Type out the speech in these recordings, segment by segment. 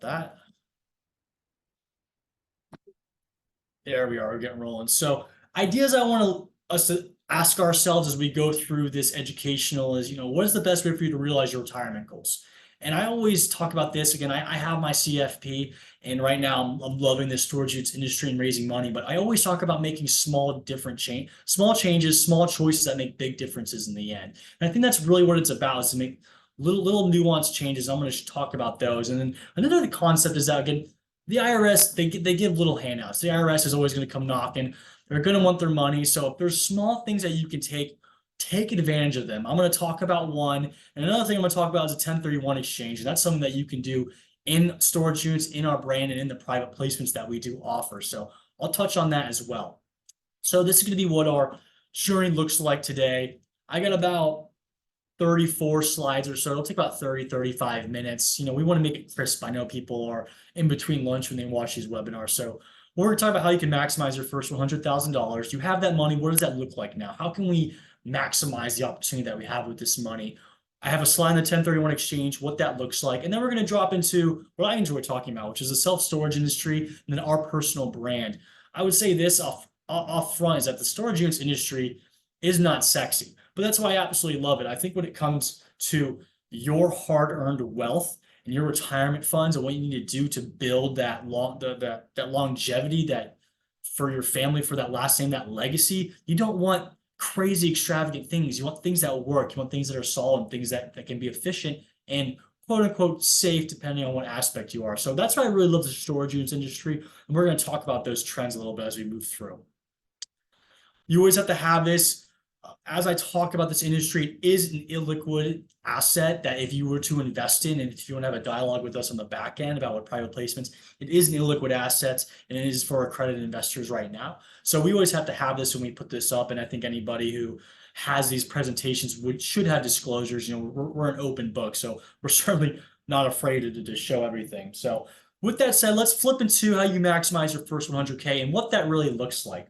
that. There we are, we're getting rolling. So ideas I want us to ask ourselves as we go through this educational is, what is the best way for you to realize your retirement goals? And I always talk about this again. I have my CFP, and right now I'm loving the storage units industry and raising money. But I always talk about making small changes, small choices that make big differences in the end. And I think that's really what it's about, is to make little nuanced changes. I'm going to talk about those. And then another concept is that, again, the IRS, they give little handouts. The IRS is always going to come knocking. They're going to want their money. So if there's small things that you can take advantage of them. I'm going to talk about one. And another thing I'm going to talk about is a 1031 exchange. And that's something that you can do in storage units, in our brand, and in the private placements that we do offer. So I'll touch on that as well. So this is going to be what our journey looks like today. I got about 34 slides or so. It'll take about 35 minutes. We want to make it crisp. I know people are in between lunch when they watch these webinars. So we're going to talk about how you can maximize your first $100,000. You have that money. What does that look like now? How can we maximize the opportunity that we have with this money? I have a slide on the 1031 exchange, what that looks like. And then we're going to drop into what I enjoy talking about, which is the self-storage industry and then our personal brand. I would say this off front is that the storage units industry is not sexy, but that's why I absolutely love it. I think when it comes to your hard-earned wealth and your retirement funds and what you need to do to build that longevity that for your family, for that last name, that legacy, you don't want crazy extravagant things. You want things that will work. You want things that are solid, things that can be efficient and quote unquote safe, depending on what aspect you are. So that's why I really love the storage units industry. And we're going to talk about those trends a little bit as we move through. You always have to have this. As I talk about this industry, it is an illiquid asset that if you were to invest in, and if you want to have a dialogue with us on the back end about what private placements, it is an illiquid asset, and it is for accredited investors right now. So we always have to have this when we put this up, and I think anybody who has these presentations should have disclosures. We're an open book, so we're certainly not afraid to show everything. So with that said, let's flip into how you maximize your first 100K and what that really looks like.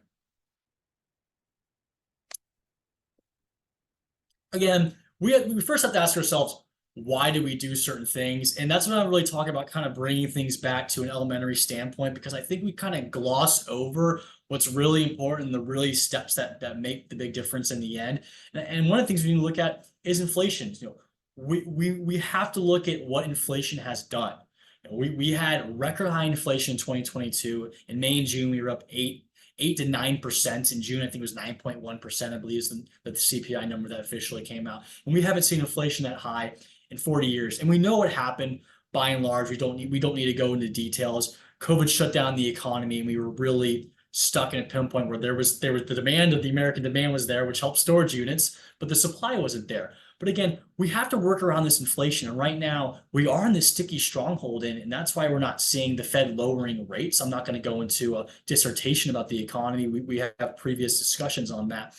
Again, we first have to ask ourselves, why do we do certain things? And that's what I'm really talking about, kind of bringing things back to an elementary standpoint, because I think we kind of gloss over what's really important, the really steps that make the big difference in the end. And one of the things we need to look at is inflation. We have to look at what inflation has done. We had record high inflation in 2022. In May and June, we were up 8 to 9%. In June, I think it was 9.1%, I believe, is the CPI number that officially came out. And we haven't seen inflation that high in 40 years. And we know what happened by and large. We don't need to go into details. COVID shut down the economy, and we were really stuck in a pinpoint where there was the demand of the American demand was there, which helped storage units, but the supply wasn't there. But again, we have to work around this inflation. And right now, we are in this sticky stronghold, and that's why we're not seeing the Fed lowering rates. I'm not going to go into a dissertation about the economy. We have previous discussions on that.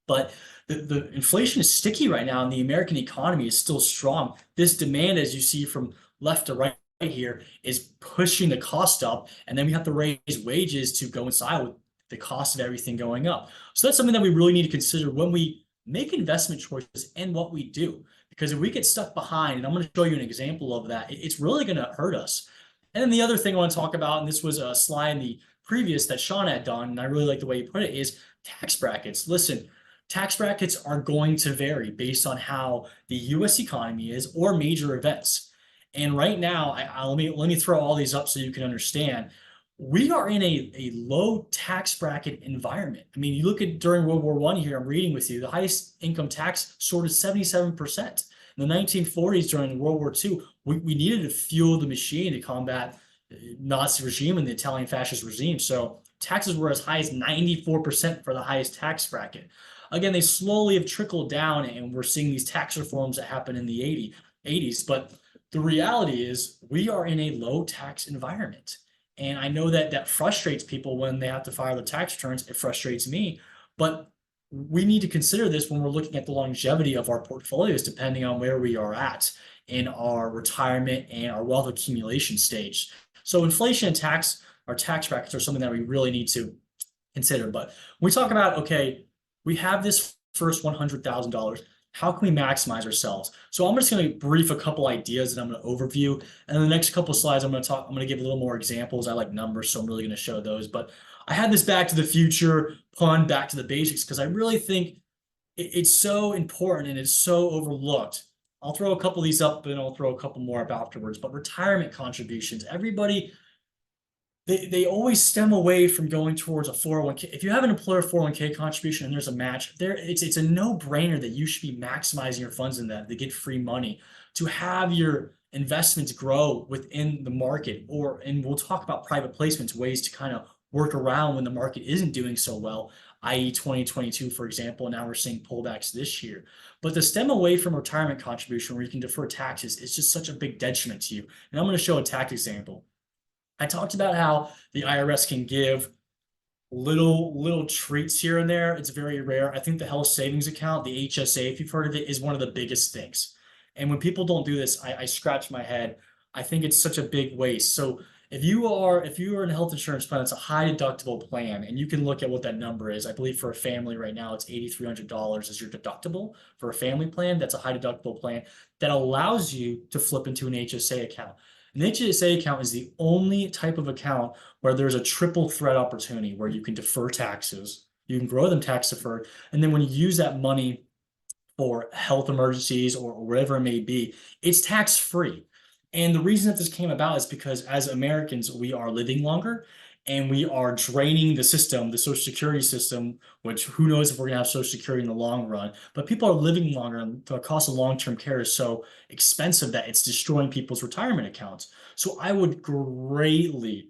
But the inflation is sticky right now, and the American economy is still strong. This demand, as you see from left to right here, is pushing the cost up, and then we have to raise wages to coincide with the cost of everything going up. So that's something that we really need to consider when we make investment choices and what we do. Because if we get stuck behind, and I'm going to show you an example of that, it's really going to hurt us. And then the other thing I want to talk about, and this was a slide in the previous that Sean had done, and I really like the way you put it, is tax brackets. Listen, tax brackets are going to vary based on how the U.S. economy is or major events. And right now, let me throw all these up so you can understand. We are in a low tax bracket environment. I mean, you look at during World War I here, I'm reading with you, the highest income tax soared to 77%. In the 1940s, during World War II, we needed to fuel the machine to combat the Nazi regime and the Italian fascist regime. So taxes were as high as 94% for the highest tax bracket. Again, they slowly have trickled down, and we're seeing these tax reforms that happened in the 80s. But the reality is we are in a low tax environment. And I know that frustrates people when they have to file the tax returns. It frustrates me. But we need to consider this when we're looking at the longevity of our portfolios, depending on where we are at in our retirement and our wealth accumulation stage. So inflation and our tax brackets are something that we really need to consider. But when we talk about, okay, we have this first $100,000. how can we maximize ourselves? So I'm just going to brief a couple ideas and I'm going to overview. And in the next couple slides, I'm going to give a little more examples. I like numbers, so I'm really going to show those. But I had this Back to the Future pun, back to the basics, because I really think it's so important and it's so overlooked. I'll throw a couple of these up and I'll throw a couple more up afterwards. But retirement contributions, everybody, they always stem away from going towards a 401k. If you have an employer 401k contribution and there's a match, it's a no-brainer that you should be maximizing your funds in that to get free money, to have your investments grow within the market. And we'll talk about private placements, ways to kind of work around when the market isn't doing so well, i.e. 2022, for example. Now we're seeing pullbacks this year. But to stem away from retirement contribution where you can defer taxes, it's just such a big detriment to you. And I'm going to show a tax example. I talked about how the IRS can give little treats here and there. It's very rare. I think the health savings account, the HSA, if you've heard of it, is one of the biggest things. And when people don't do this, I scratch my head. I think it's such a big waste. So if you are in a health insurance plan, it's a high deductible plan, and you can look at what that number is. I believe for a family right now, it's $8,300 is your deductible for a family plan. That's a high deductible plan that allows you to flip into an HSA account. An HSA account is the only type of account where there's a triple threat opportunity where you can defer taxes, you can grow them tax deferred, and then when you use that money for health emergencies or whatever it may be, it's tax free. And the reason that this came about is because as Americans, we are living longer and we are draining the system, the Social Security system, which who knows if we're gonna have Social Security in the long run. But people are living longer and the cost of long-term care is so expensive that it's destroying people's retirement accounts. So I would really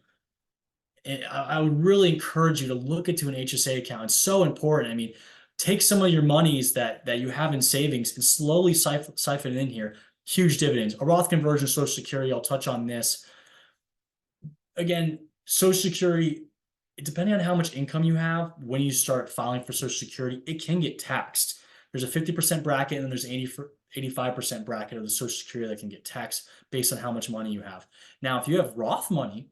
encourage you to look into an HSA account. It's so important. I mean, take some of your monies that you have in savings and slowly siphon it in here. Huge dividends. A Roth conversion, Social Security, I'll touch on this. Again, Social Security, depending on how much income you have, when you start filing for Social Security, it can get taxed. There's a 50% bracket and then there's 85% bracket of the Social Security that can get taxed based on how much money you have. Now, if you have Roth money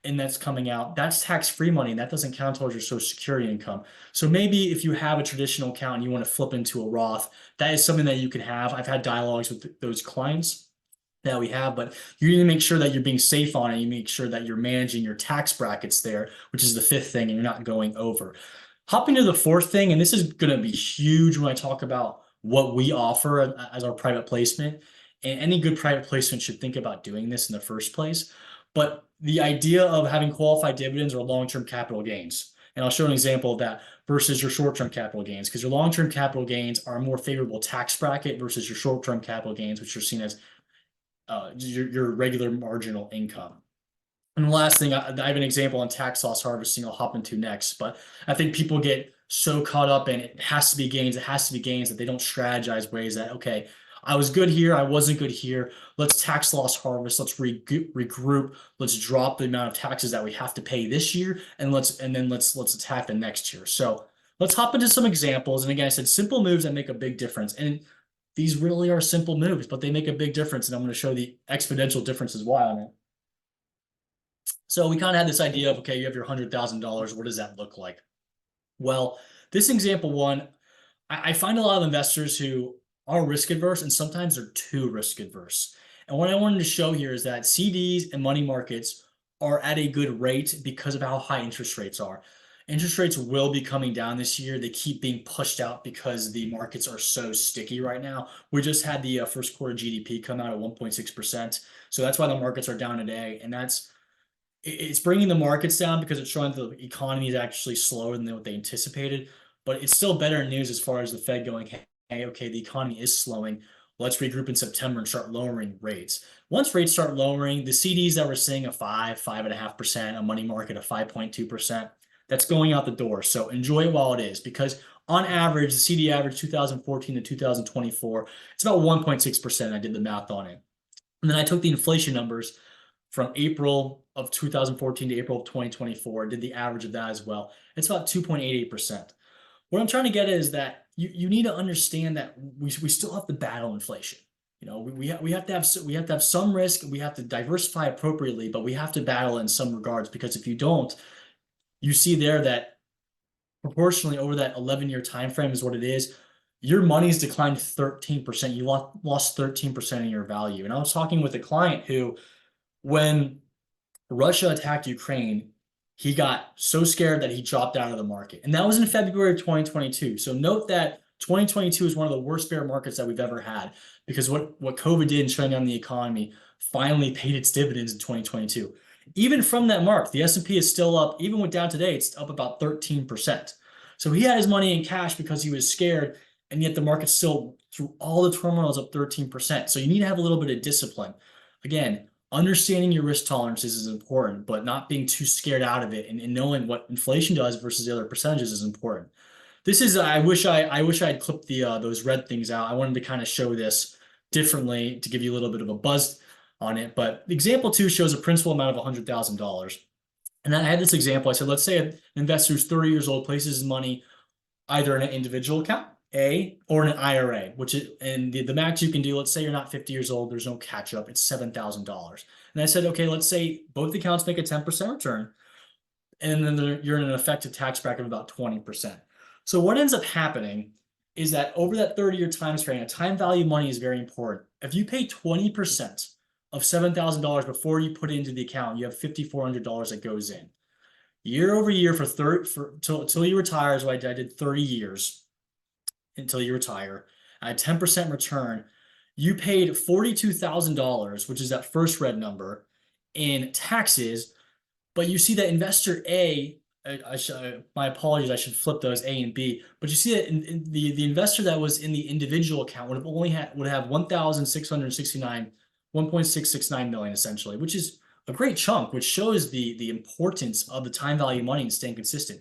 and that's coming out, that's tax-free money and that doesn't count towards your Social Security income. So maybe if you have a traditional account and you want to flip into a Roth, that is something that you can have. I've had dialogues with those clients that we have, but you need to make sure that you're being safe on it. You make sure that you're managing your tax brackets there, which is the fifth thing, and you're not going over. Hopping to the fourth thing, and this is going to be huge when I talk about what we offer as our private placement. And any good private placement should think about doing this in the first place. But the idea of having qualified dividends or long-term capital gains. And I'll show an example of that versus your short-term capital gains, because your long-term capital gains are a more favorable tax bracket versus your short-term capital gains, which are seen as your regular marginal income. And the last thing, I have an example on tax loss harvesting I'll hop into next, but I think people get so caught up in it has to be gains, that they don't strategize ways that, okay, I was good here, I wasn't good here. Let's tax loss harvest. Let's regroup. Let's drop the amount of taxes that we have to pay this year, and let's attack the next year. So let's hop into some examples. And again, I said simple moves that make a big difference. And these really are simple moves, but they make a big difference. And I'm going to show the exponential differences why on it. So we kind of had this idea of, okay, you have your $100,000. What does that look like? Well, this example one, I find a lot of investors who are risk adverse and sometimes they're too risk adverse. And what I wanted to show here is that CDs and money markets are at a good rate because of how high interest rates are. Interest rates will be coming down this year. They keep being pushed out because the markets are so sticky right now. We just had the first quarter GDP come out at 1.6%. So that's why the markets are down today. And it's bringing the markets down because it's showing the economy is actually slower than what they anticipated. But it's still better news as far as the Fed going, hey, okay, the economy is slowing. Let's regroup in September and start lowering rates. Once rates start lowering, the CDs that we're seeing a 5.5%, a money market of 5.2%, that's going out the door. So enjoy it while it is, because on average, the CD average 2014 to 2024, it's about 1.6%. I did the math on it. And then I took the inflation numbers from April of 2014 to April of 2024, did the average of that as well. It's about 2.88%. What I'm trying to get at is that you need to understand that we still have to battle inflation. You know, we have to have some risk. We have to diversify appropriately, but we have to battle in some regards, because if you don't, you see there that proportionally over that 11-year time frame is what it is. your money's declined 13%. You lost 13% in your value. And I was talking with a client who, when Russia attacked Ukraine, he got so scared that he dropped out of the market. And that was in February of 2022. So note that 2022 is one of the worst bear markets that we've ever had, because what COVID did in shutting down the economy finally paid its dividends in 2022. Even from that mark, the S&P is still up. Even with down today, it's up about 13%. So he had his money in cash because he was scared, and yet the market still, through all the turmoil, is up 13%. So you need to have a little bit of discipline. Again, understanding your risk tolerances is important, but not being too scared out of it, and knowing what inflation does versus the other percentages is important. This is, I wish I had clipped the those red things out. I wanted to kind of show this differently to give you a little bit of a buzz on it. But example 2 shows a principal amount of $100,000. And then I had this example. I said, let's say an investor who's 30 years old places his money either in an individual account, A, or in an IRA, which is, and the max you can do, let's say you're not 50 years old, there's no catch up, it's $7,000. And I said, okay, let's say both accounts make a 10% return, and then you're in an effective tax bracket of about 20%. So what ends up happening is that over that 30-year time span, a time value money is very important. If you pay 20% of $7,000 before you put it into the account, you have $5,400 that goes in. Year over year till you retire is what I did 30 years until you retire. At a 10% return, you paid $42,000, which is that first red number, in taxes. But you see that investor A, my apologies, I should flip those A and B. But you see that in the investor that was in the individual account would have 1.669 million essentially, which is a great chunk, which shows the importance of the time value money and staying consistent.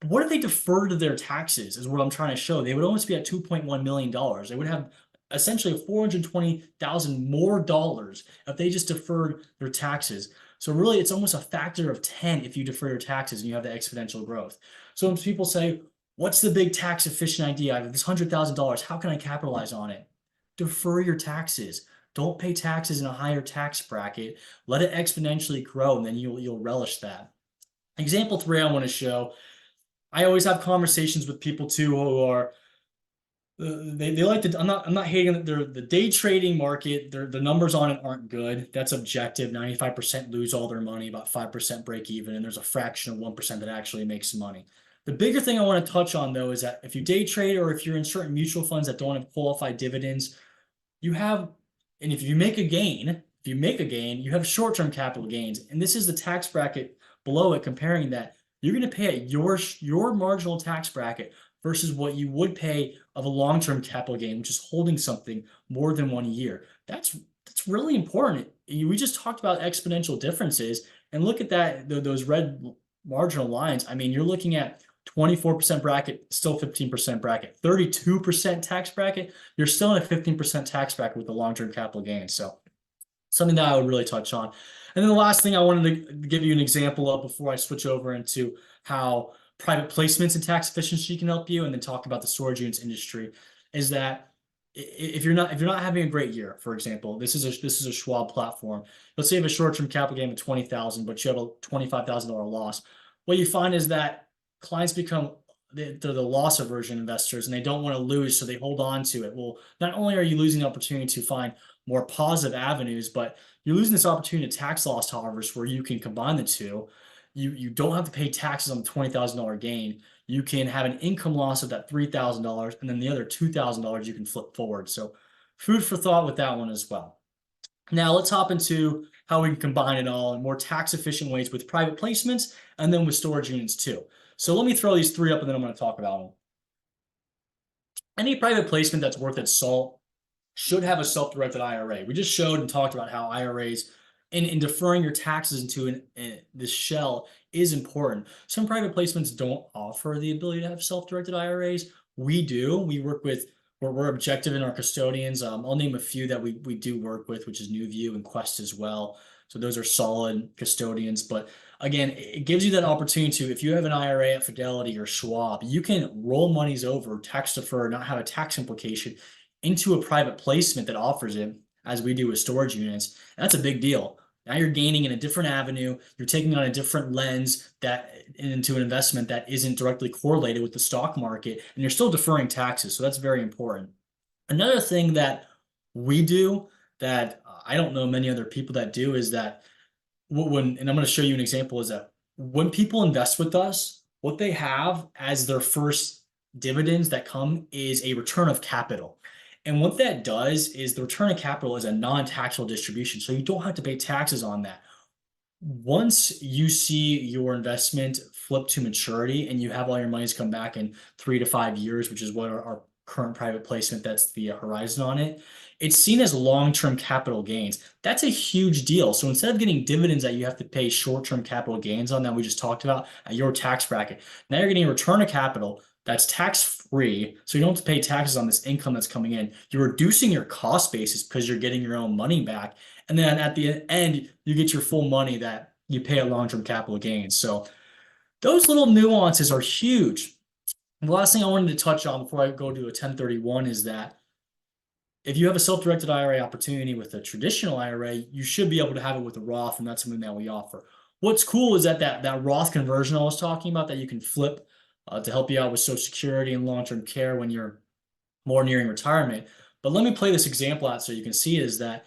But what if they defer to their taxes, is what I'm trying to show. They would almost be at $2.1 million. They would have essentially $420,000 more dollars if they just deferred their taxes. So really, it's almost a factor of 10 if you defer your taxes and you have the exponential growth. So when people say, what's the big tax efficient idea? I have this $100,000. How can I capitalize on it? Defer your taxes. Don't pay taxes in a higher tax bracket. Let it exponentially grow, and then you'll relish that. Example 3 I want to show. I always have conversations with people too who are they like to. I'm not hating the day trading market. The numbers on it aren't good. That's objective. 95% lose all their money, about 5% break even, and there's a fraction of 1% that actually makes money. The bigger thing I want to touch on though is that if you day trade, or if you're in certain mutual funds that don't have qualified dividends, you have, and if you make a gain, you have short-term capital gains. And this is the tax bracket below it, comparing that. You're going to pay at your marginal tax bracket versus what you would pay of a long-term capital gain, which is holding something more than 1 year. That's really important. We just talked about exponential differences, and look at that, those red marginal lines. I mean, you're looking at 24% bracket, still 15% bracket, 32% tax bracket, you're still in a 15% tax bracket with the long-term capital gain. So something that I would really touch on. And then the last thing I wanted to give you an example of before I switch over into how private placements and tax efficiency can help you, and then talk about the storage units industry, is that if you're not having a great year, for example, this is a Schwab platform. Let's say you have a short-term capital gain of 20,000, but you have a $25,000 loss. What you find is that clients become they're the loss aversion investors, and they don't want to lose, so they hold on to it. Well, not only are you losing the opportunity to find more positive avenues, but you're losing this opportunity to tax loss tolerance where you can combine the two. You don't have to pay taxes on the $20,000 gain. You can have an income loss of that $3,000, and then the other $2,000 you can flip forward. So food for thought with that one as well. Now let's hop into how we can combine it all in more tax efficient ways with private placements, and then with storage units too. So let me throw these 3 up, and then I'm going to talk about them. Any private placement that's worth its salt should have a self-directed IRA. We just showed and talked about how IRAs in deferring your taxes into this shell is important. Some private placements don't offer the ability to have self-directed IRAs. We do. We're objective in our custodians. I'll name a few that we do work with, which is NewView and Quest as well. So those are solid custodians. But again, it gives you that opportunity to, if you have an IRA at Fidelity or Schwab, you can roll monies over, tax defer, not have a tax implication, into a private placement that offers it, as we do with storage units. And that's a big deal. Now you're gaining in a different avenue. You're taking on a different lens that into an investment that isn't directly correlated with the stock market, and you're still deferring taxes. So that's very important. Another thing that we do that I don't know many other people that do is that when, and I'm going to show you an example, is that when people invest with us, what they have as their first dividends that come is a return of capital. And what that does is the return of capital is a non-taxable distribution. So you don't have to pay taxes on that. Once you see your investment flip to maturity and you have all your monies come back in 3 to 5 years, which is what our current private placement, that's the horizon on it, it's seen as long-term capital gains. That's a huge deal. So instead of getting dividends that you have to pay short-term capital gains on that we just talked about at your tax bracket, now you're getting a return of capital that's tax-free. So you don't have to pay taxes on this income that's coming in. You're reducing your cost basis because you're getting your own money back. And then at the end, you get your full money that you pay at long-term capital gains. So those little nuances are huge. The last thing I wanted to touch on before I go to a 1031 is that if you have a self-directed IRA opportunity with a traditional IRA, you should be able to have it with a Roth, and that's something that we offer. What's cool is that Roth conversion I was talking about that you can flip to help you out with Social Security and long-term care when you're more nearing retirement. But let me play this example out so you can see is that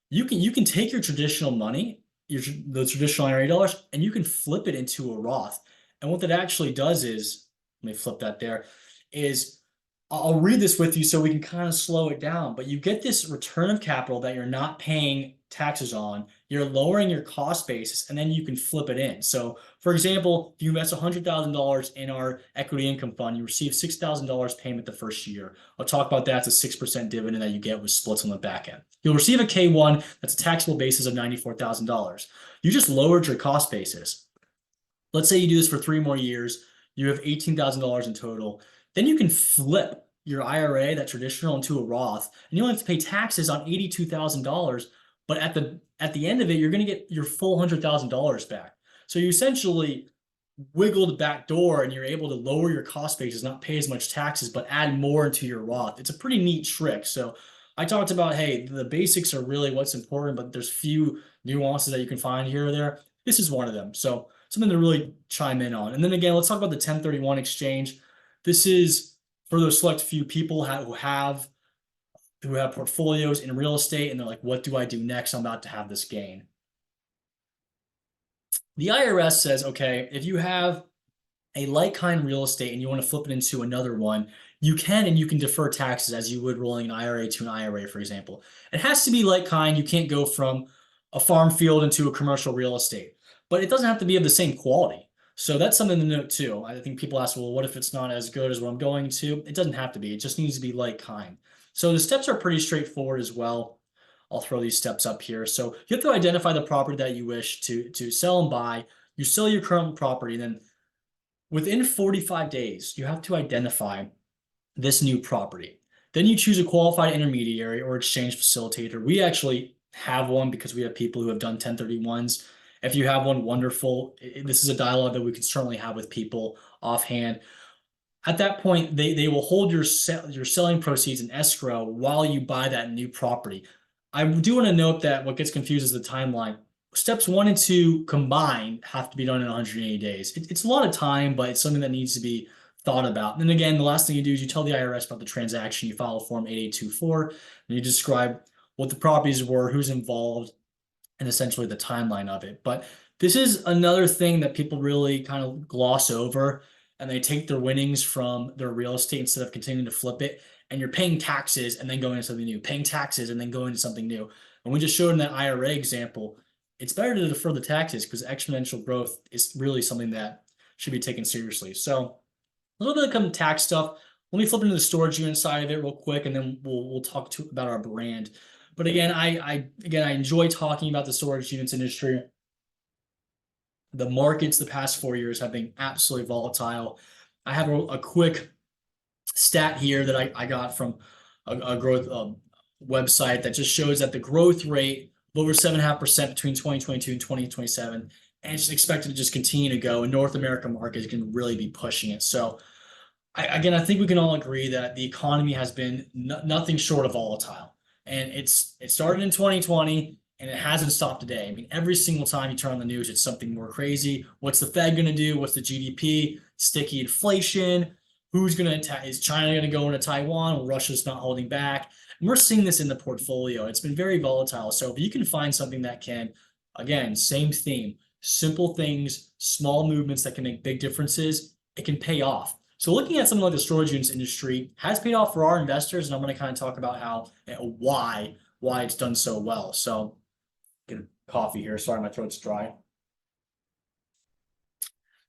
you can take your traditional money, the traditional IRA dollars, and you can flip it into a Roth. And what that actually does is, let me flip that there, is I'll read this with you so we can kind of slow it down, but you get this return of capital that you're not paying taxes on, you're lowering your cost basis, and then you can flip it in. So for example, if you invest $100,000 in our equity income fund, you receive $6,000 payment the first year. I'll talk about that. It's a 6% dividend that you get with splits on the back end. You'll receive a K1 that's a taxable basis of $94,000. You just lowered your cost basis. Let's say you do this for 3 more years, you have $18,000 in total. Then you can flip your IRA, that traditional, into a Roth, and you only have to pay taxes on $82,000. But at the end of it, you're going to get your full $100,000 back. So you essentially wiggle the back door, and you're able to lower your cost basis, not pay as much taxes, but add more into your Roth. It's a pretty neat trick. So I talked about, hey, the basics are really what's important, but there's few nuances that you can find here or there. This is one of them. So something to really chime in on. And then again, let's talk about the 1031 exchange. This is for those select few people who have portfolios in real estate, and they're like, what do I do next? I'm about to have this gain. The IRS says, okay, if you have a like-kind real estate and you want to flip it into another one, you can, and you can defer taxes as you would rolling an IRA to an IRA, for example. It has to be like-kind. You can't go from a farm field into a commercial real estate, but it doesn't have to be of the same quality. So that's something to note too. I think people ask, well, what if it's not as good as what I'm going to? It doesn't have to be. It just needs to be like-kind. So the steps are pretty straightforward as well. I'll throw these steps up here. So you have to identify the property that you wish to sell and buy. You sell your current property, then within 45 days, you have to identify this new property. Then you choose a qualified intermediary or exchange facilitator. We actually have one because we have people who have done 1031s. If you have one, wonderful. This is a dialogue that we can certainly have with people offhand. At that point, they will hold your selling proceeds in escrow while you buy that new property. I do want to note that what gets confused is the timeline. Steps 1 and 2 combined have to be done in 180 days. It's a lot of time, but it's something that needs to be thought about. And then again, the last thing you do is you tell the IRS about the transaction. You file a Form 8824, and you describe what the properties were, who's involved, and essentially the timeline of it. But this is another thing that people really kind of gloss over, and they take their winnings from their real estate instead of continuing to flip it. And you're paying taxes and then going into something new, paying taxes and then going into something new. And we just showed in that IRA example, it's better to defer the taxes because exponential growth is really something that should be taken seriously. So a little bit of tax stuff. Let me flip into the storage unit side of it real quick, and then we'll talk about our brand. But again, I enjoy talking about the storage units industry. The markets the past 4 years have been absolutely volatile. I have a quick stat here that I got from a growth website that just shows that the growth rate of over 7.5% between 2022 and 2027, and it's expected to just continue to go. And North America market can really be pushing it. So I think we can all agree that the economy has been nothing short of volatile. And it started in 2020, and it hasn't stopped today. I mean, every single time you turn on the news, it's something more crazy. What's the Fed going to do? What's the GDP? Sticky inflation. Who's going to attack? Is China going to go into Taiwan? Russia's not holding back. And we're seeing this in the portfolio. It's been very volatile. So if you can find something that can, again, same theme, simple things, small movements that can make big differences, it can pay off. So looking at something like the storage units industry has paid off for our investors, and I'm going to kind of talk about how why it's done so well. So get a coffee here. Sorry, my throat's dry.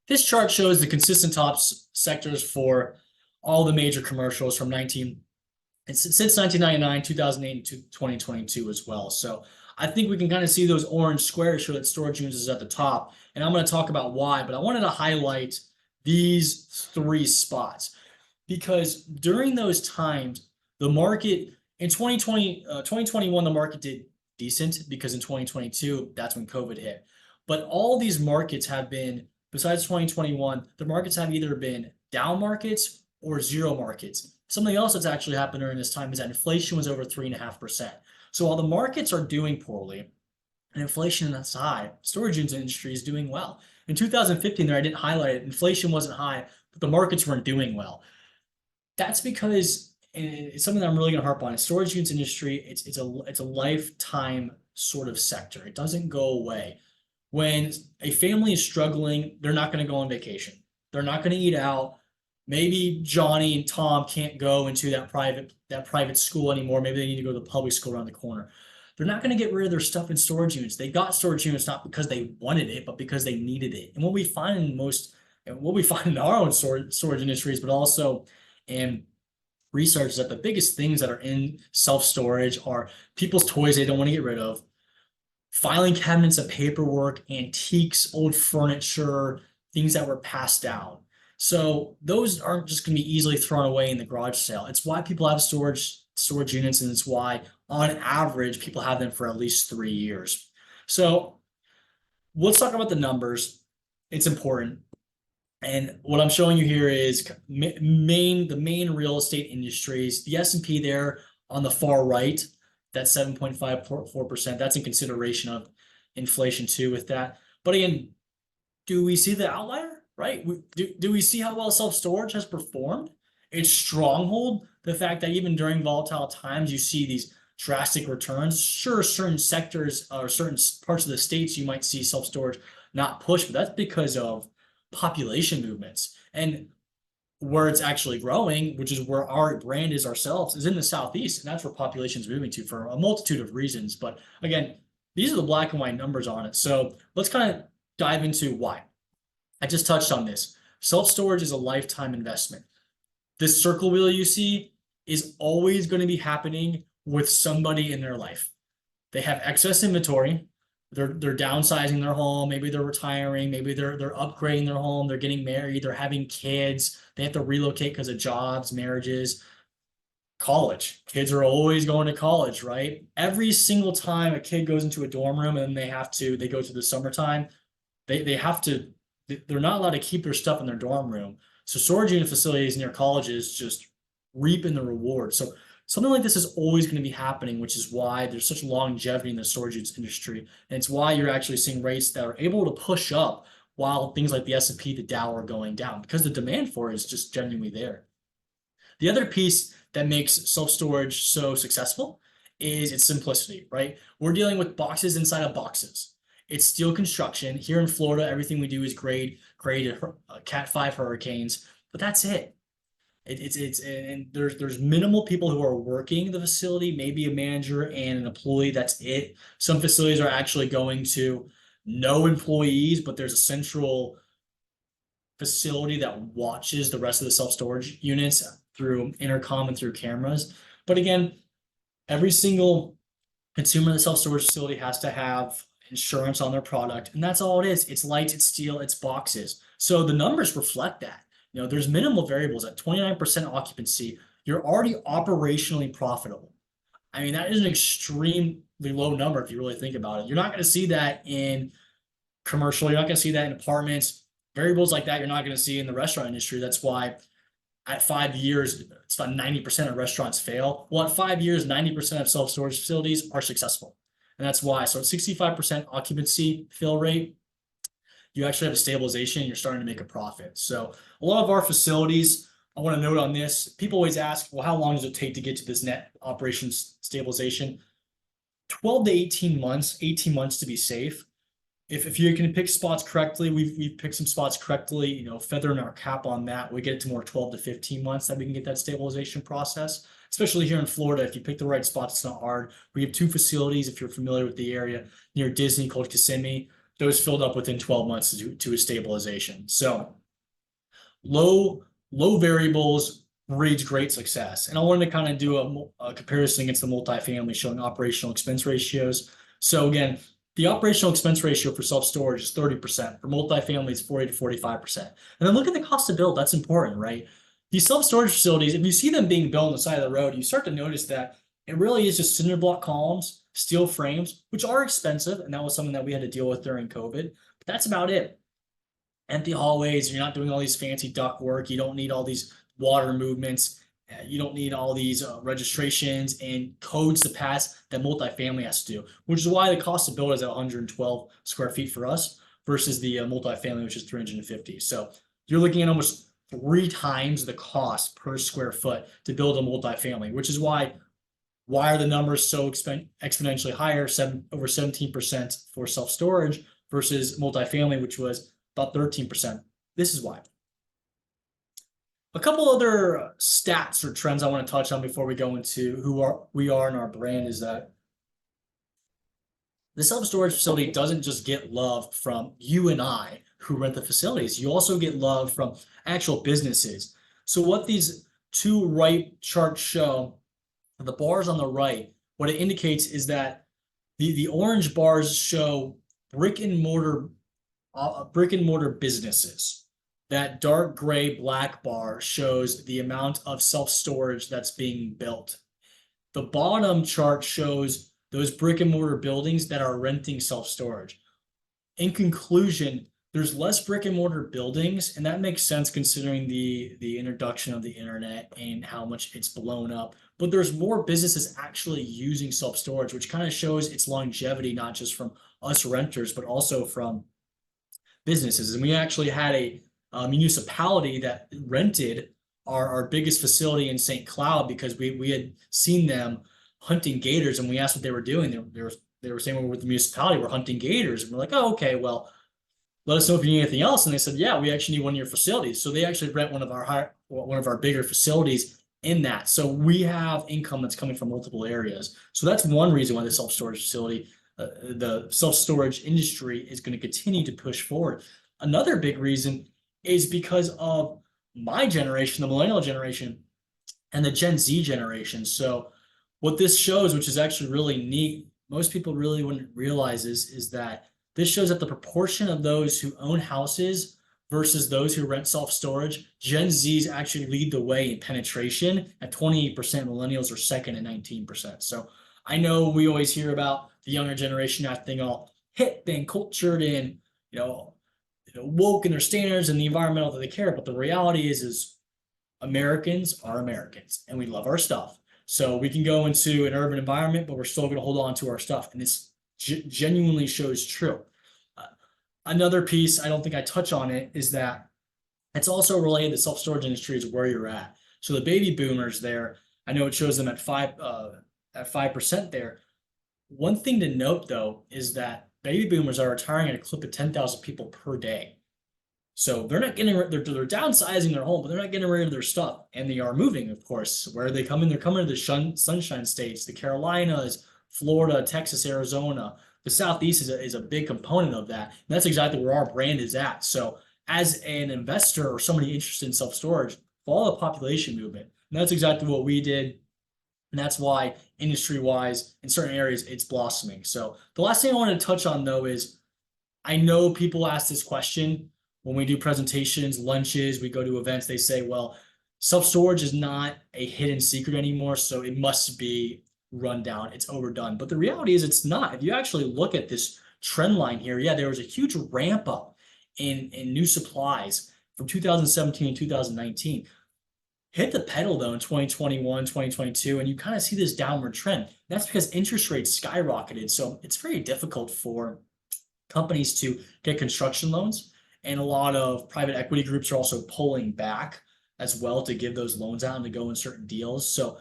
This chart shows the consistent top sectors for all the major commercials from since 1999, 2008, to 2022 as well. So I think we can kind of see those orange squares show that storage units is at the top, and I'm going to talk about why, but I wanted to highlight these three spots because during those times, the market in 2021, the market did decent because in 2022, that's when COVID hit. But all these markets have been, besides 2021, the markets have either been down markets or zero markets. Something else that's actually happened during this time is that inflation was over 3.5%. So while the markets are doing poorly and inflation is high, storage units industry is doing well. In 2015, there I didn't highlight it, inflation wasn't high, but the markets weren't doing well. That's because, and it's something that I'm really going to harp on. Storage units industry, it's a lifetime sort of sector. It doesn't go away. When a family is struggling, they're not going to go on vacation. They're not going to eat out. Maybe Johnny and Tom can't go into that private school anymore. Maybe they need to go to the public school around the corner. They're not going to get rid of their stuff in storage units. They got storage units not because they wanted it, but because they needed it. And what we find in our own storage industries, but also in research, is that the biggest things that are in self-storage are people's toys they don't want to get rid of, filing cabinets of paperwork, antiques, old furniture, things that were passed down. So those aren't just going to be easily thrown away in the garage sale. It's why people have storage units, and it's why, on average, people have them for at least 3 years. So let's talk about the numbers. It's important. And what I'm showing you here is the main real estate industries. The S&P there on the far right, that's 7.54%. That's in consideration of inflation too with that. But again, do we see the outlier? Right? Do we see how well self-storage has performed? Its stronghold, the fact that even during volatile times, you see these drastic returns. Sure, certain sectors or certain parts of the states, you might see self-storage not push, but that's because of population movements. And where it's actually growing, which is where our brand is ourselves, is in the Southeast. And that's where population is moving to for a multitude of reasons. But again, these are the black and white numbers on it. So let's kind of dive into why. I just touched on this. Self-storage is a lifetime investment. This circle wheel you see is always going to be happening with somebody in their life. They have excess inventory. They're downsizing their home. Maybe they're retiring. Maybe they're upgrading their home. They're getting married. They're having kids. They have to relocate because of jobs, marriages, college. Kids are always going to college, right? Every single time a kid goes into a dorm room and they go to the summertime, they're not allowed to keep their stuff in their dorm room. So storage unit facilities near colleges just reaping the reward. So something like this is always going to be happening, which is why there's such longevity in the storage units industry. And it's why you're actually seeing rates that are able to push up while things like the S&P, the Dow are going down, because the demand for it is just genuinely there. The other piece that makes self-storage so successful is its simplicity, right? We're dealing with boxes inside of boxes. It's steel construction. Here in Florida, everything we do is graded Cat 5 hurricanes, but that's it. And there's minimal people who are working the facility, maybe a manager and an employee. That's it. Some facilities are actually going to no employees, but there's a central facility that watches the rest of the self-storage units through intercom and through cameras. But again, every single consumer in the self-storage facility has to have insurance on their product, and that's all it is. It's lights, it's steel, it's boxes. So the numbers reflect that. There's minimal variables. At 29% occupancy, you're already operationally profitable. I mean, that is an extremely low number if you really think about it. You're not going to see that in commercial. You're not going to see that in apartments. Variables like that you're not going to see in the restaurant industry. That's why at 5 years, it's about 90% of restaurants fail. Well, at 5 years, 90% of self-storage facilities are successful. And that's why. So at 65% occupancy fill rate, you actually have a stabilization and you're starting to make a profit. So a lot of our facilities, I want to note on this, people always ask, well, how long does it take to get to this net operations stabilization? 12 to 18 months, 18 months to be safe. If you can pick spots correctly, we've picked some spots correctly, you know, feathering our cap on that, we get it to more 12 to 15 months that we can get that stabilization process. Especially here in Florida, if you pick the right spots, it's not hard. We have 2 facilities, if you're familiar with the area, near Disney called Kissimmee. Those filled up within 12 months to a stabilization. So low variables breeds great success. And I wanted to kind of do a comparison against the multifamily showing operational expense ratios. So again, the operational expense ratio for self-storage is 30%. For multifamily, it's 40 to 45%. And then look at the cost to build. That's important, right? These self-storage facilities, if you see them being built on the side of the road, you start to notice that it really is just cinder block columns, steel frames, which are expensive. And that was something that we had to deal with during COVID. But that's about it. Empty hallways, you're not doing all these fancy duct work. You don't need all these water movements. You don't need all these registrations and codes to pass that multifamily has to do, which is why the cost to build is at 112 square feet for us versus the multifamily, which is 350. So you're looking at almost 3 times the cost per square foot to build a multifamily, which is why are the numbers so exponentially higher, over 17% for self-storage versus multifamily, which was about 13%. This is why. A couple other stats or trends I want to touch on before we go into we are in our brand is that the self-storage facility doesn't just get love from you and I who rent the facilities. You also get love from actual businesses. So what these 2 right charts show, the bars on the right, what it indicates is that the orange bars show brick and mortar businesses. That dark gray black bar shows the amount of self-storage that's being built. The bottom chart shows those brick and mortar buildings that are renting self-storage. In conclusion, there's less brick and mortar buildings, and that makes sense considering the introduction of the internet and how much it's blown up. But there's more businesses actually using self-storage, which kind of shows its longevity, not just from us renters, but also from businesses. And we actually had a municipality that rented our biggest facility in St. Cloud because we had seen them hunting gators, and we asked what they were doing. They were saying, we're with the municipality, we're hunting gators. And we're like, oh, okay, well, let us know if you need anything else. And they said, yeah, we actually need one of your facilities. So they actually rent one of our bigger facilities in that. So we have income that's coming from multiple areas. So that's one reason why the self-storage facility, the self-storage industry is going to continue to push forward. Another big reason is because of my generation, the millennial generation, and the Gen Z generation. So what this shows, which is actually really neat, most people really wouldn't realize is that this shows that the proportion of those who own houses versus those who rent self-storage, Gen Zs actually lead the way in penetration at 28%. Millennials are second at 19%. So I know we always hear about the younger generation acting all hip and cultured and, woke in their standards and the environmental that they care. But the reality is Americans are Americans and we love our stuff. So we can go into an urban environment, but we're still going to hold on to our stuff. And this genuinely shows true. Another piece, I don't think I touch on it, is that it's also related to self-storage industry is where you're at. So the baby boomers there, I know it shows them at 5% there. One thing to note though is that baby boomers are retiring at a clip of 10,000 people per day. So they're not getting, they're downsizing their home, but they're not getting rid of their stuff. And they are moving, of course. Where are they coming? They're coming to the sunshine states, the Carolinas, Florida, Texas, Arizona. The Southeast is a big component of that. And that's exactly where our brand is at. So as an investor or somebody interested in self-storage, follow the population movement. And that's exactly what we did. And that's why industry-wise, in certain areas, it's blossoming. So the last thing I wanted to touch on, though, is I know people ask this question when we do presentations, lunches, we go to events, they say, well, self-storage is not a hidden secret anymore, so it must be run down, it's overdone. But the reality is it's not. If you actually look at this trend line here, yeah, there was a huge ramp up in new supplies from 2017 and 2019. hit the pedal though in 2021, 2022, and you kind of see this downward trend. That's because interest rates skyrocketed. So it's very difficult for companies to get construction loans. And a lot of private equity groups are also pulling back as well to give those loans out and to go in certain deals. So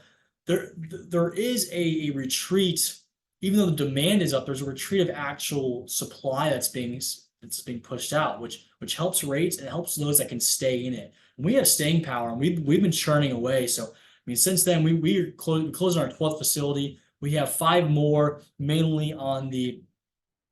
there is a retreat, even though the demand is up, there's a retreat of actual supply that's being pushed out, which helps rates and helps those that can stay in it. And we have staying power, and we've been churning away. So I mean, since then we closed on our 12th facility. We have 5 more, mainly on the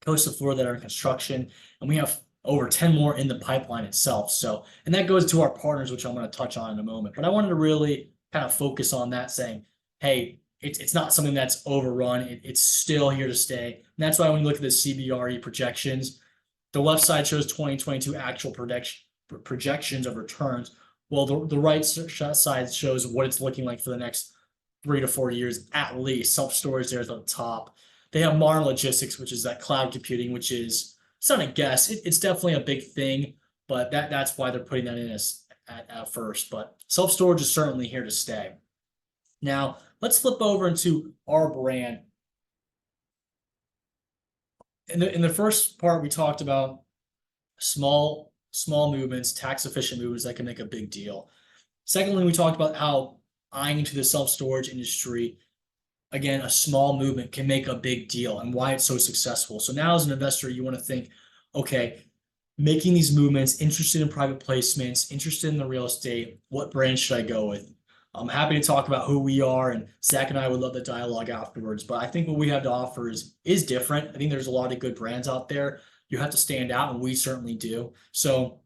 coast of Florida, that are in construction, and we have over 10 more in the pipeline itself. So, and that goes to our partners, which I'm going to touch on in a moment. But I wanted to really kind of focus on that, saying, hey, it's not something that's overrun. It's still here to stay. And that's why when you look at the CBRE projections, the left side shows 2022 actual projections of returns. Well, the right side shows what it's looking like for the next 3 to 4 years at least. Self-storage there at the top. They have modern logistics, which is that cloud computing, which is, it's not a guess. It's definitely a big thing, but that's why they're putting that in as at first. But self-storage is certainly here to stay. Now, let's flip over into our brand. In the first part, we talked about small movements, tax efficient movements that can make a big deal. Secondly, we talked about how eyeing into the self-storage industry, again, a small movement can make a big deal and why it's so successful. So now as an investor, you want to think, okay, making these movements, interested in private placements, interested in the real estate, what brand should I go with? I'm happy to talk about who we are, and Zach and I would love the dialogue afterwards. But I think what we have to offer is different. I think there's a lot of good brands out there. You have to stand out, and we certainly do. So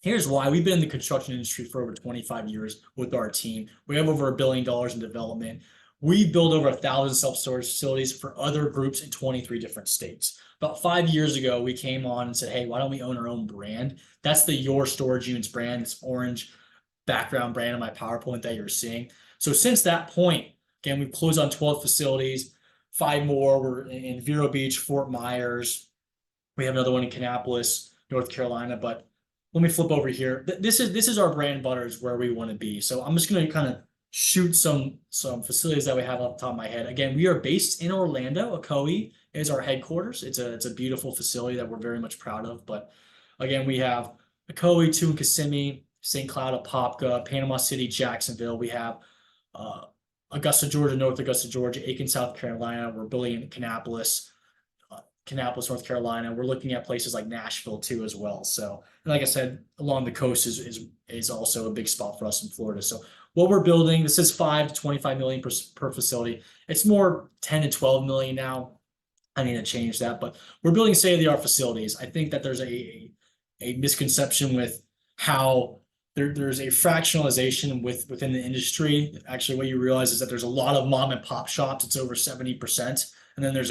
here's why. We've been in the construction industry for over 25 years with our team. We have over $1 billion in development. We build over 1,000 self-storage facilities for other groups in 23 different states. About 5 years ago, we came on and said, hey, why don't we own our own brand? That's the Your Storage Units brand. It's orange background brand on my PowerPoint that you're seeing. So since that point, again, we've closed on 12 facilities, 5 more. We're in Vero Beach, Fort Myers. We have another one in Kannapolis, North Carolina. But let me flip over here. This is our brand butters, where we want to be. So I'm just going to kind of shoot some facilities that we have off the top of my head. Again, we are based in Orlando. Ocoee is our headquarters. It's a beautiful facility that we're very much proud of. But again, we have Ocoee, 2 in Kissimmee, St. Cloud, Apopka, Panama City, Jacksonville. We have Augusta, Georgia, North Augusta, Georgia, Aiken, South Carolina. We're building in Kannapolis, North Carolina. We're looking at places like Nashville too as well. So, and like I said, along the coast is also a big spot for us in Florida. So what we're building, this is 5 to 25 million per facility. It's more 10 to 12 million now. I need to change that, but we're building state-of-the-art facilities. I think that there's a misconception with how there's a fractionalization within the industry. Actually, what you realize is that there's a lot of mom and pop shops. It's over 70%. And then there's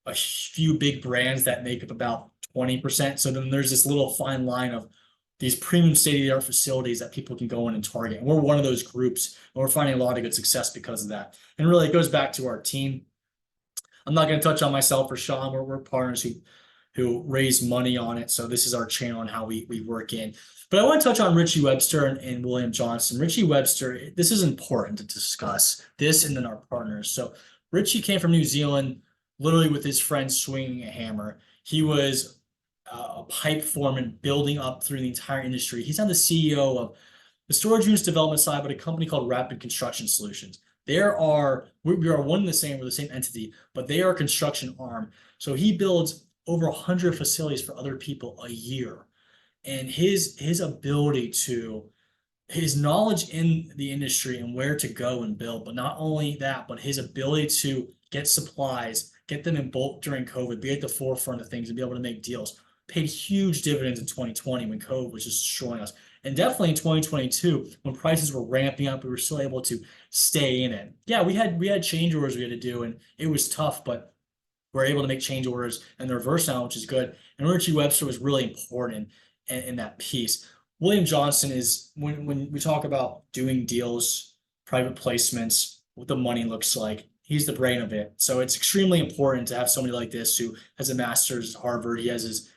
a few big brands that make up about 20%. So then there's this little fine line of these premium state-of-the-art facilities that people can go in and target. And we're one of those groups, and we're finding a lot of good success because of that. And really, it goes back to our team. I'm not going to touch on myself or Sean. We're partners who raise money on it. So this is our channel and how we work in. But I want to touch on Richie Webster and William Johnson. Richie Webster, this is important to discuss, this and then our partners. So Richie came from New Zealand, literally with his friends swinging a hammer. He was a pipe foreman building up through the entire industry. He's now the CEO of the storage units development side, but a company called Rapid Construction Solutions. We are one and the same, we're the same entity, but they are a construction arm. So he builds over 100 facilities for other people a year. And his ability to, his knowledge in the industry and where to go and build, but not only that, but his ability to get supplies, get them in bulk during COVID, be at the forefront of things and be able to make deals, paid huge dividends in 2020 when COVID was just destroying us. And definitely in 2022, when prices were ramping up, we were still able to stay in it. Yeah, we had change orders we had to do, and it was tough, but we're able to make change orders and the reverse now, which is good. And Richie Webster was really important in that piece. William Johnson is, when we talk about doing deals, private placements, what the money looks like, he's the brain of it. So it's extremely important to have somebody like this who has a master's at Harvard. He has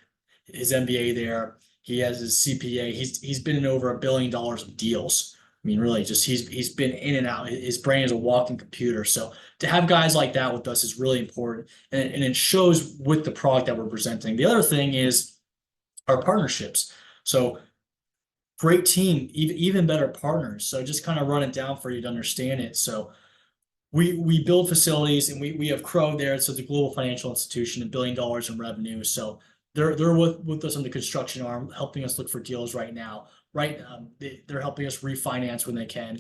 his MBA there. He has his CPA. He's been in over $1 billion of deals. mean, really, just he's been in and out. His brain is a walking computer. So to have guys like that with us is really important, and it shows with the product that we're presenting. The other thing is our partnerships. So great team, even better partners. So just kind of run it down for you to understand it. So we build facilities, and we have Crow there. So it's a global financial institution, $1 billion in revenue. So they're with us on the construction arm, helping us look for deals right now. Right, they're helping us refinance when they can.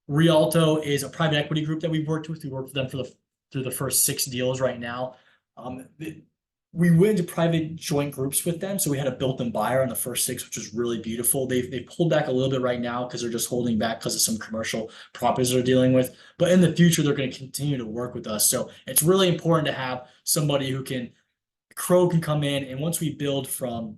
Rialto is a private equity group that we've worked with. We worked with them through the first 6 deals right now. We went into private joint groups with them, so we had a built-in buyer on the first 6, which was really beautiful. They pulled back a little bit right now because they're just holding back because of some commercial properties they're dealing with. But in the future, they're going to continue to work with us. So it's really important to have somebody who can, Crow can come in, and once we build from,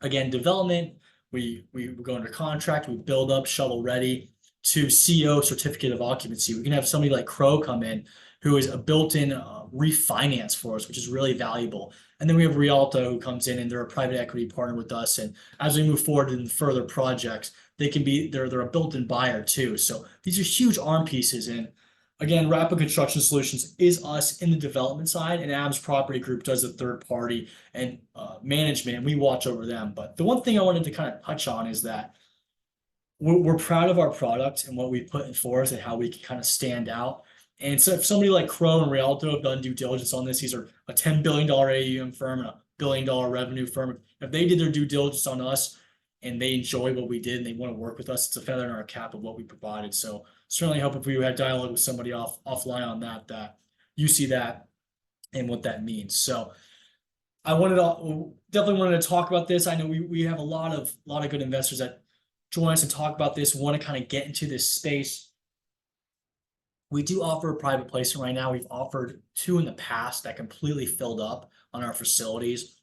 again, development, we go under contract, we build up shovel ready to CO, certificate of occupancy. We can have somebody like Crow come in who is a built-in refinance for us, which is really valuable. And then we have Rialto who comes in, and they're a private equity partner with us. And as we move forward in further projects, they're a built-in buyer too. So these are huge arm pieces. And again, Rapid Construction Solutions is us in the development side, and Adams Property Group does the third party and management, and we watch over them. But the one thing I wanted to kind of touch on is that we're proud of our product and what we put forth and how we can kind of stand out. And so if somebody like Crow and Rialto have done due diligence on this, these are a $10 billion AUM firm and a $1 billion revenue firm. If they did their due diligence on us and they enjoy what we did and they want to work with us, it's a feather in our cap of what we provided. So certainly hope if we had dialogue with somebody offline on that you see that and what that means. So I definitely wanted to talk about this. I know we have a lot of good investors that join us and talk about this, want to kind of get into this space. We do offer a private placement right now. We've offered 2 in the past that completely filled up on our facilities.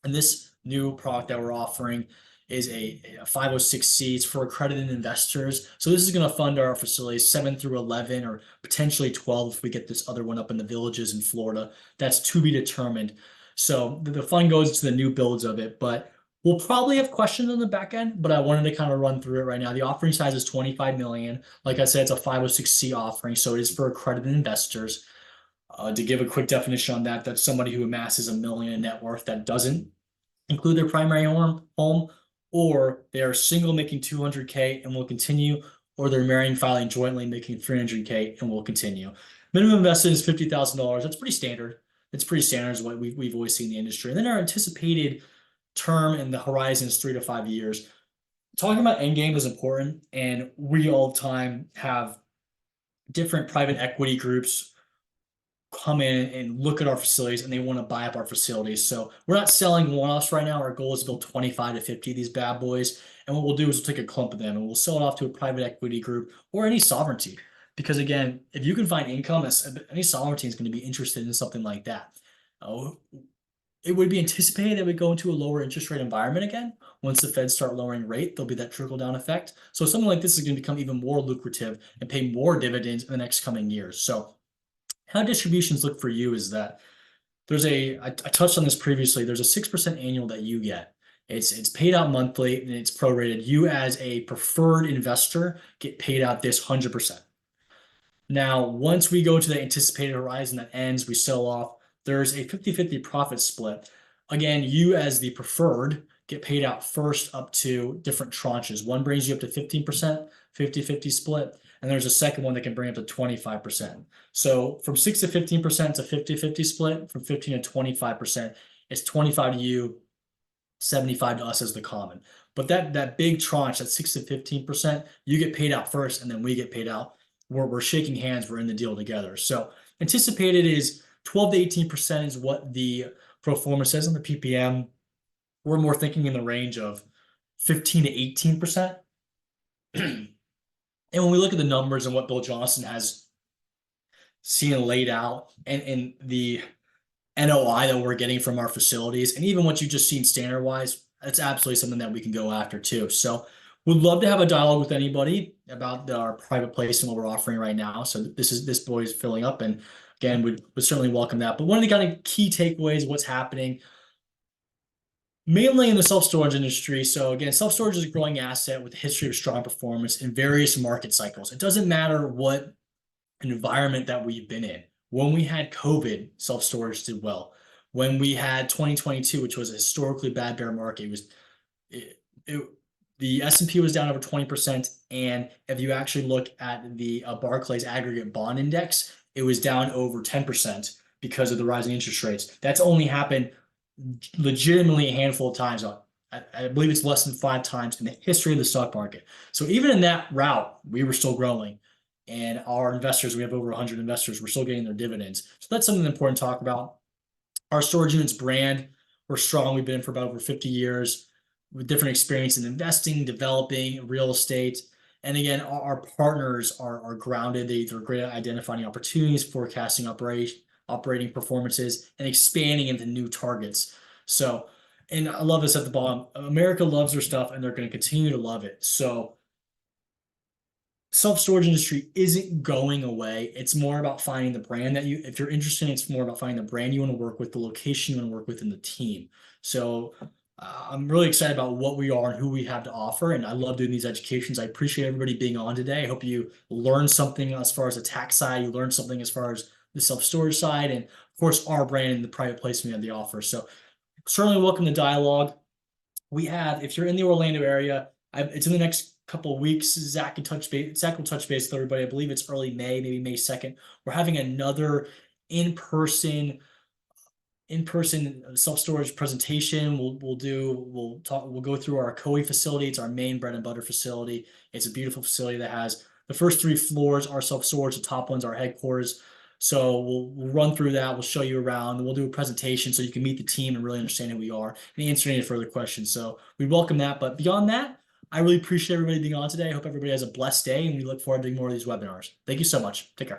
And this new product that we're offering is a 506c. It's for accredited investors. So this is going to fund our facilities 7 through 11 or potentially 12 if we get this other one up in the Villages in Florida. That's to be determined. So the fund goes to the new builds of it, but we'll probably have questions on the back end, but I wanted to kind of run through it right now. The offering size is 25 million. Like I said, it's a 506c offering, so it is for accredited investors. To give a quick definition on that, that's somebody who amasses $1 million in net worth that doesn't include their primary home, or they are single making 200K and will continue, or they're marrying, filing jointly, making 300K and will continue. Minimum invested is $50,000. That's pretty standard. It's pretty standard is what we've always seen in the industry. And then our anticipated term and the horizon is 3 to 5 years. Talking about endgame is important, and we all the time have different private equity groups come in and look at our facilities, and they want to buy up our facilities. So we're not selling one-offs right now. Our goal is to build 25 to 50 of these bad boys. And what we'll do is we'll take a clump of them and we'll sell it off to a private equity group or any sovereignty. Because again, if you can find income, any sovereignty is going to be interested in something like that. It would be anticipated that we go into a lower interest rate environment again. Once the Feds start lowering rate, there'll be that trickle down effect. So something like this is going to become even more lucrative and pay more dividends in the next coming years. So how distributions look for you is that I touched on this previously. There's a 6% annual that you get. It's paid out monthly and it's prorated. You as a preferred investor get paid out this 100%. Now, once we go to the anticipated horizon that ends, we sell off, there's a 50-50 profit split. Again, you as the preferred get paid out first up to different tranches. One brings you up to 15%, 50-50 split, and there's a second one that can bring up to 25%. So from 6 to 15%, it's a 50-50 split. From 15 to 25%, it's 25 to you, 75 to us as the common. But that big tranche, that 6 to 15%, you get paid out first, and then we get paid out. We're shaking hands, we're in the deal together. So anticipated is 12 to 18% is what the pro forma says on the PPM. We're more thinking in the range of 15 to 18%. And when we look at the numbers and what Bill Johnson has seen laid out and the NOI that we're getting from our facilities, and even what you've just seen standard wise, that's absolutely something that we can go after too. So we'd love to have a dialogue with anybody about our private placement, what we're offering right now. So this boy is filling up, and again, would certainly welcome that. But one of the kind of key takeaways, what's happening, Mainly in the self-storage industry. So again, self-storage is a growing asset with a history of strong performance in various market cycles. It doesn't matter what environment that we've been in. When we had COVID, self-storage did well. When we had 2022, which was a historically bad bear market, it the S&P was down over 20%. And if you actually look at the Barclays aggregate bond index, it was down over 10% because of the rising interest rates. That's only happened legitimately a handful of times. I believe it's less than 5 times in the history of the stock market. So even in that route, we were still growing. And our investors, we have over 100 investors, we're still getting their dividends. So that's something important to talk about. Our storage units brand, we're strong. We've been in for about over 50 years with different experience in investing, developing real estate. And again, our partners are grounded. They're great at identifying opportunities, forecasting operating performances, and expanding into new targets. So, and I love this at the bottom. America loves their stuff, and they're going to continue to love it. So, self-storage industry isn't going away. It's more about finding the brand that you, if you're interested, it's more about finding the brand you want to work with, the location you want to work with, in the team. So I'm really excited about what we are and who we have to offer. And I love doing these educations. I appreciate everybody being on today. I hope you learned something as far as the tax side. You learned something as far as the self-storage side, and of course, our brand and the private placement of the offer. So certainly welcome to dialogue. We have, if you're in the Orlando area, it's in the next couple of weeks. Zach will touch base with everybody. I believe it's early May, maybe May 2nd. We're having another in-person self-storage presentation. We'll go through our COE facility. It's our main bread and butter facility. It's a beautiful facility that has the first 3 floors are self-storage. The top one's our headquarters. So we'll run through that. We'll show you around. We'll do a presentation so you can meet the team and really understand who we are and answer any further questions. So we welcome that. But beyond that, I really appreciate everybody being on today. I hope everybody has a blessed day, and we look forward to doing more of these webinars. Thank you so much. Take care.